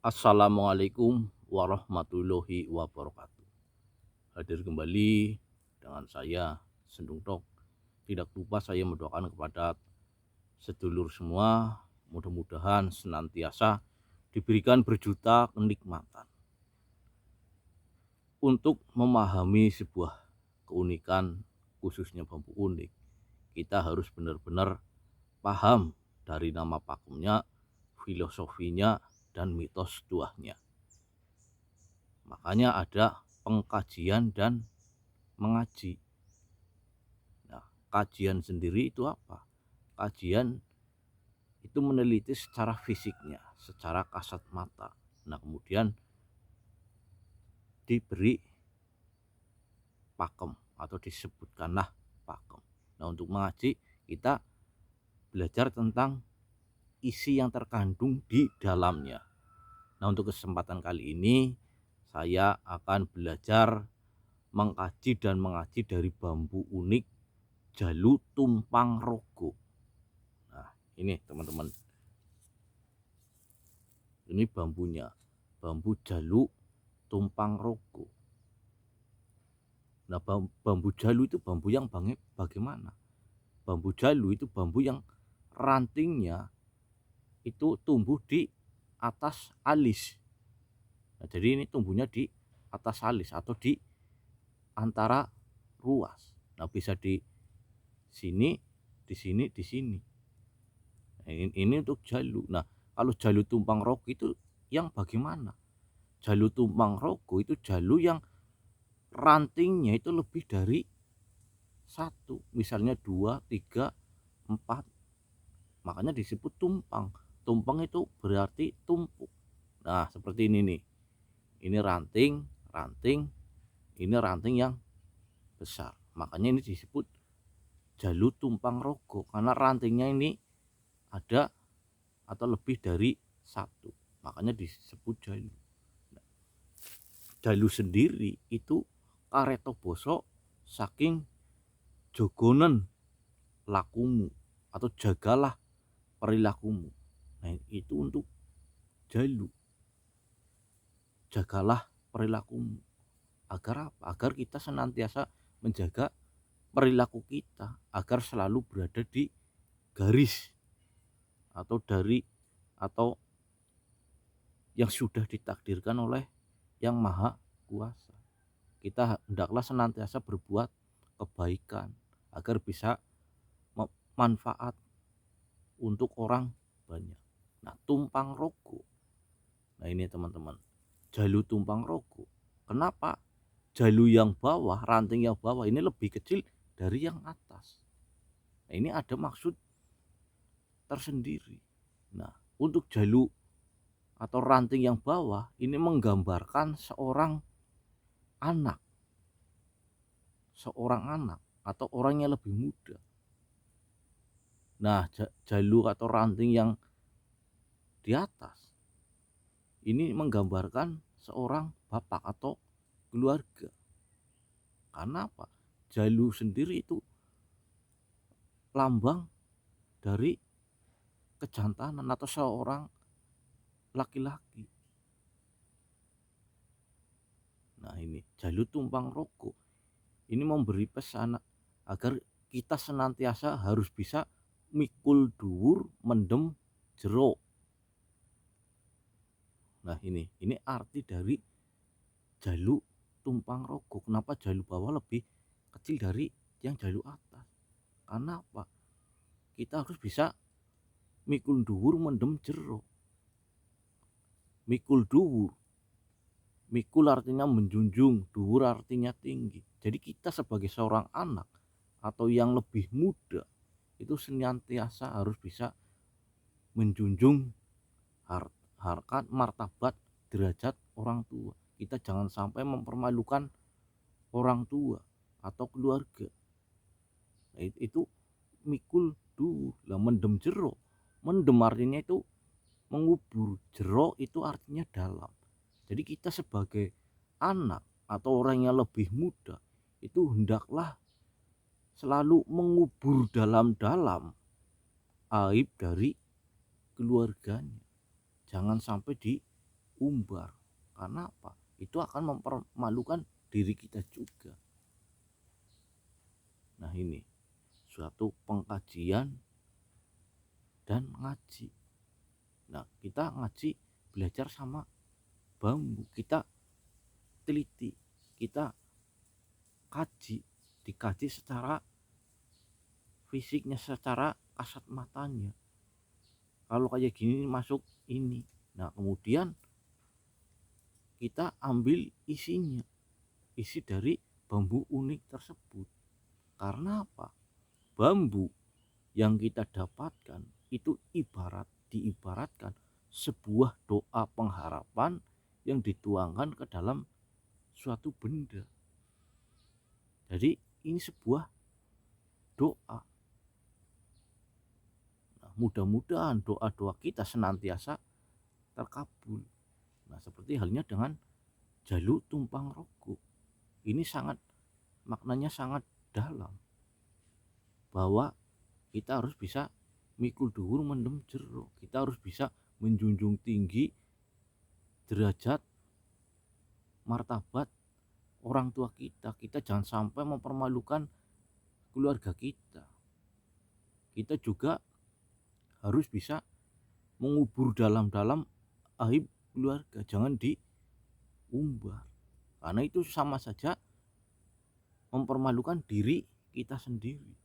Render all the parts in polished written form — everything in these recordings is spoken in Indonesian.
Assalamualaikum warahmatullahi wabarakatuh. Hadir kembali dengan saya Sendung Tok. Tidak lupa saya mendoakan kepada sedulur semua, mudah-mudahan senantiasa diberikan berjuta kenikmatan. Untuk memahami sebuah keunikan, khususnya bambu unik, kita harus benar-benar paham dari nama pakemnya, filosofinya, dan mitos tuahnya. Makanya ada pengkajian dan mengaji. Nah, kajian sendiri itu apa? Kajian itu meneliti secara fisiknya, secara kasat mata. Nah, kemudian diberi pakem atau disebutkanlah pakem. Nah, untuk mengaji kita belajar tentang isi yang terkandung di dalamnya. Nah, untuk kesempatan kali ini saya akan belajar mengkaji dan mengaji dari bambu unik Jalu Tumpang Rogo. Nah, ini teman-teman. Ini bambunya. Bambu Jalu Tumpang Rogo. Nah, bambu jalu itu bambu yang bagaimana? Bambu jalu itu bambu yang rantingnya itu tumbuh di atas alis. Nah, jadi ini tumbuhnya di atas alis atau di antara ruas. Nah, bisa di sini, di sini, di sini. Nah, ini untuk jalu. Nah, kalau jalu tumpang rogo itu yang bagaimana? Jalu tumpang rogo itu jalu yang rantingnya itu lebih dari satu, misalnya 2, 3, 4. Makanya disebut tumpang. Tumpang itu berarti tumpuk. Nah, seperti ini nih. Ini ranting, ranting, ini ranting yang besar. Makanya ini disebut jalu tumpang rogo karena rantingnya ini ada atau lebih dari satu. Makanya disebut jalu. Jalu sendiri itu kareto bosok saking jogonen lakumu atau jagalah perilakumu. Nah, itu untuk jalu. Jagalah perilakumu. Agar apa? Agar kita senantiasa menjaga perilaku kita agar selalu berada di garis atau atau yang sudah ditakdirkan oleh Yang Maha Kuasa. Kita hendaklah senantiasa berbuat kebaikan agar bisa manfaat untuk orang banyak. Nah, tumpang rogo. Nah, ini teman-teman. Jalu tumpang rogo. Kenapa? Jalu yang bawah, ranting yang bawah ini lebih kecil dari yang atas. Nah, ini ada maksud tersendiri. Nah, untuk jalu atau ranting yang bawah ini menggambarkan anak, seorang anak atau orang yang lebih muda. Nah, jalu atau ranting yang di atas ini menggambarkan seorang bapak atau keluarga. Karena apa? Jalu sendiri itu lambang dari kejantanan atau seorang laki-laki. Nah, ini jalu tumpang rogo. Ini memberi pesan agar kita senantiasa harus bisa mikul dhuwur mendem jero. Nah, ini arti dari jalu tumpang rogo. Kenapa jalu bawah lebih kecil dari yang jalu atas? Karena apa? Kita harus bisa mikul dhuwur mendem jero. Mikul dhuwur, mikul artinya menjunjung, dhuwur artinya tinggi. Jadi kita sebagai seorang anak atau yang lebih muda itu senantiasa harus bisa menjunjung harkat, martabat, derajat orang tua. Kita jangan sampai mempermalukan orang tua atau keluarga. Nah, itu mikul dhuwur. Lah, mendem jero. Mendem artinya itu mengubur, jero itu artinya dalam. Jadi kita sebagai anak atau orang yang lebih muda itu hendaklah selalu mengubur dalam-dalam aib dari keluarganya. Jangan sampai umbar. Karena apa? Itu akan mempermalukan diri kita juga. Nah, ini suatu pengkajian dan ngaji. Nah, kita ngaji belajar sama bambu, kita teliti, kita kaji, dikaji secara fisiknya, secara kasat matanya. Kalau kayak gini masuk ini. Nah, kemudian kita ambil isinya, isi dari bambu unik tersebut. Karena apa? Bambu yang kita dapatkan itu diibaratkan sebuah doa pengharapan yang dituangkan ke dalam suatu benda. Jadi ini sebuah doa. Nah, mudah-mudahan doa-doa kita senantiasa terkabul. Nah, seperti halnya dengan jaluk tumpang rokok. Ini maknanya sangat dalam. Bahwa kita harus bisa mikul dhuwur mendem jero. Kita harus bisa menjunjung tinggi derajat martabat orang tua kita. Kita jangan sampai mempermalukan keluarga kita. Kita juga harus bisa mengubur dalam-dalam aib keluarga, jangan diumbar. Karena itu sama saja mempermalukan diri kita sendiri.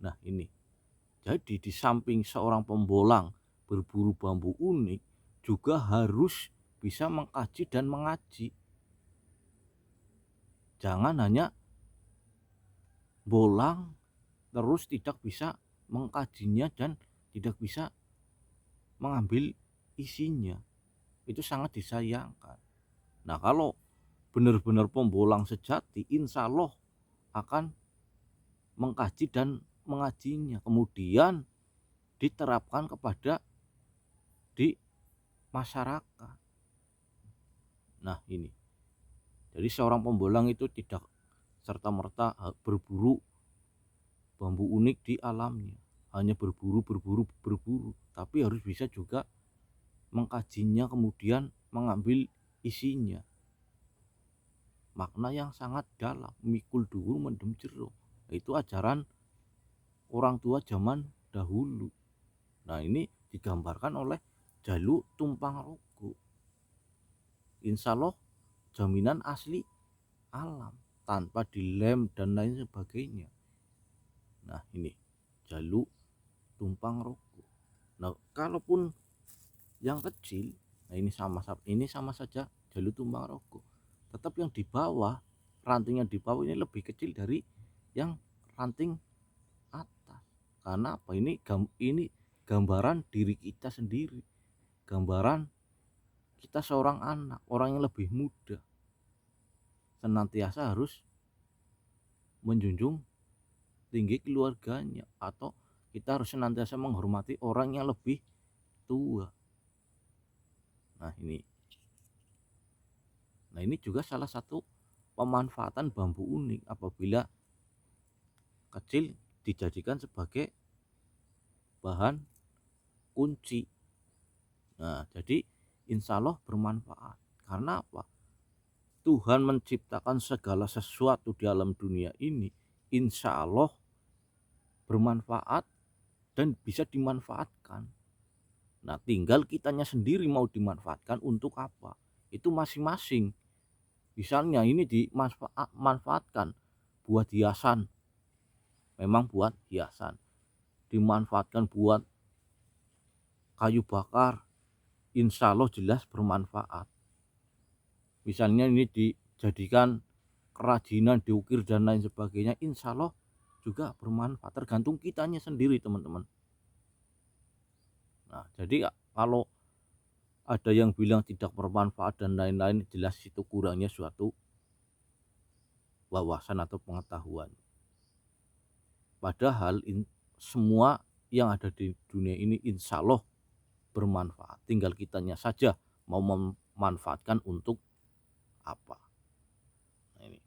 Nah, ini. Jadi di samping seorang pembolang berburu bambu unik juga harus bisa mengkaji dan mengaji. Jangan hanya bolang terus tidak bisa mengkajinya dan tidak bisa mengambil isinya. Itu sangat disayangkan. Nah, kalau benar-benar pembolang sejati, insya Allah akan mengkaji dan mengajinya, kemudian diterapkan kepada di masyarakat. Nah, ini. Jadi seorang pembolang itu tidak serta-merta berburu bambu unik di alamnya, hanya berburu, tapi harus bisa juga mengkajinya, kemudian mengambil isinya. Makna yang sangat dalam, mikul dhuwur mendem jero. Itu ajaran orang tua zaman dahulu. Nah, ini digambarkan oleh jaluk tumpang rokok. Insya Allah jaminan asli alam tanpa dilem dan lain sebagainya. Nah, ini jaluk tumpang rokok. Nah, kalaupun yang kecil, nah ini sama saja jaluk tumpang rokok. Tetap yang di bawah, ranting yang di bawah ini lebih kecil dari yang ranting atas. Karena apa? Ini gambaran diri kita sendiri, gambaran kita seorang anak, orang yang lebih muda, senantiasa harus menjunjung tinggi keluarganya, atau kita harus senantiasa menghormati orang yang lebih tua. Nah, ini juga salah satu pemanfaatan bambu unik apabila kecil dijadikan sebagai bahan kunci. Nah, jadi insya Allah bermanfaat. Karena apa? Tuhan menciptakan segala sesuatu di alam dunia ini insya Allah bermanfaat dan bisa dimanfaatkan. Nah, tinggal kitanya sendiri mau dimanfaatkan untuk apa. Itu masing-masing. Misalnya ini dimanfaatkan buat hiasan, memang buat hiasan. Dimanfaatkan buat kayu bakar, insya Allah jelas bermanfaat. Misalnya ini dijadikan kerajinan, diukir dan lain sebagainya, insya Allah juga bermanfaat. Tergantung kitanya sendiri, teman-teman. Nah, jadi kalau ada yang bilang tidak bermanfaat dan lain-lain, jelas itu kurangnya suatu wawasan atau pengetahuan. Padahal semua yang ada di dunia ini insya Allah bermanfaat. Tinggal kitanya saja mau memanfaatkan untuk apa. Nah, ini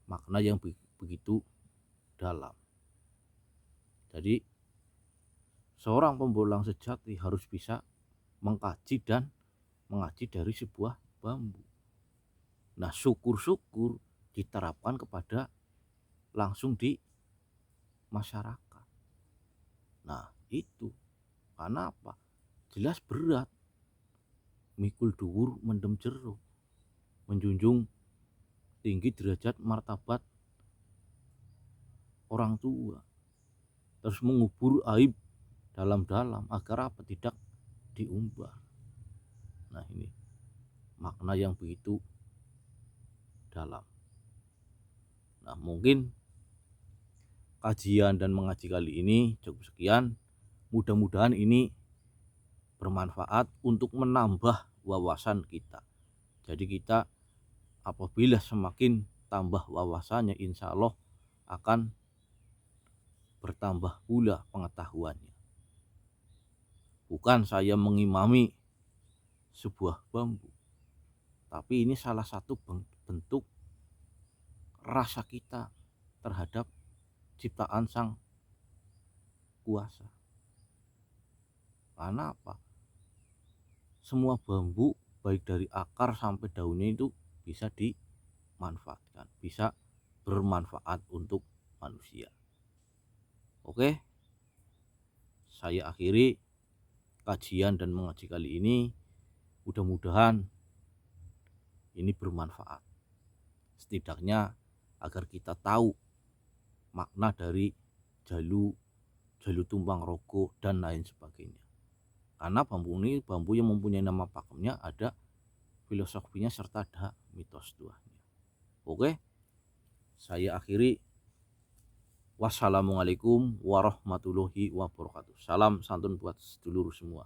makna yang begitu dalam. Jadi seorang pembolang sejati harus bisa mengkaji dan mengaji dari sebuah bambu. Nah, syukur-syukur diterapkan kepada langsung di masyarakat. Nah, itu karena apa? Jelas berat. Mikul dhuwur mendem jero, menjunjung tinggi derajat martabat orang tua, terus mengubur aib dalam-dalam agar apa? Tidak diumbar. Nah, ini makna yang begitu dalam. Nah, mungkin kajian dan mengaji kali ini cukup sekian. Mudah-mudahan ini bermanfaat untuk menambah wawasan kita. Jadi kita apabila semakin tambah wawasannya, insya Allah akan bertambah pula pengetahuannya. Bukan saya mengimami sebuah bambu, tapi ini salah satu bentuk rasa kita terhadap ciptaan Sang Kuasa. Karena apa? Semua bambu baik dari akar sampai daunnya itu bisa dimanfaatkan, bisa bermanfaat untuk manusia. Oke, saya akhiri kajian dan mengaji kali ini. Mudah-mudahan ini bermanfaat, setidaknya agar kita tahu makna dari jalu tumbang rogo dan lain sebagainya. Karena bambu ini bambu yang mempunyai nama pakemnya, ada filosofinya serta ada mitos tuahnya. Oke, saya akhiri. Wassalamualaikum warahmatullahi wabarakatuh. Salam santun buat sedulur semua.